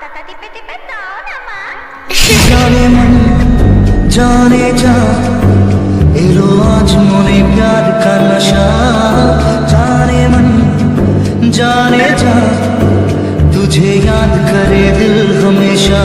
পাতাটা টিপে টিপে দাও না মা। जाने मन जाने जा एलो आज मोने प्यार का नशा। जाने मन जाने जा तुझे याद करे दिल हमेशा।